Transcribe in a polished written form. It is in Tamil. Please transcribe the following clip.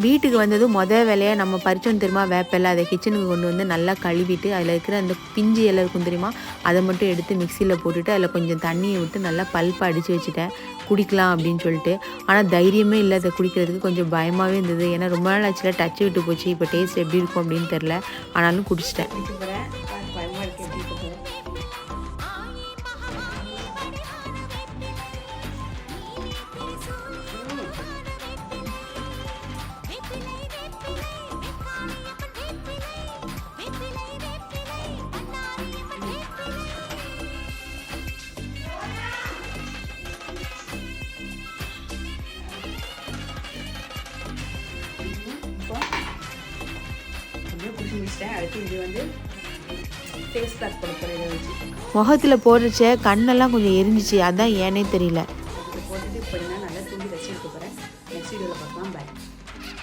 வீட்டுக்கு வந்ததும் வேலையாக நம்ம பறிச்சோன்னு தெரியுமா வேப்பிலை, அதை கிச்சனுக்கு கொண்டு வந்து நல்லா கழுவிட்டு அதில் இருக்கிற அந்த பிஞ்சு இலை இருக்கும் தெரியுமா, அதை மட்டும் எடுத்து மிக்சியில் போட்டுட்டு அதில் கொஞ்சம் தண்ணியை விட்டு நல்லா பல்ப்பாக அடித்து வச்சுட்டேன் குடிக்கலாம் அப்படின்னு சொல்லிட்டு. ஆனால் தைரியமே இல்லை அதை குடிக்கிறதுக்கு, கொஞ்சம் பயமாகவே இருந்தது. ஏன்னா ரொம்ப நாள் ஆச்சுல டச்சு விட்டு போச்சு, இப்போ டேஸ்ட் எப்படி இருக்கும் அப்படின்னு தெரில. ஆனாலும் குடிச்சிட்டேன். அடுத்து இது வந்து ஃபேஸ் பேக் போடுறேன். முகத்தில் போடுறச்ச கண்ணெல்லாம் கொஞ்சம் எரிஞ்சிச்சு, அதான் ஏனே தெரியல. போட்டுட்டு இப்போ நான் நல்லா தூங்கி வச்சுட்டு போகிறேன். நெக்ஸ்ட் வீடியோவில் பார்க்கலாம். பாய்.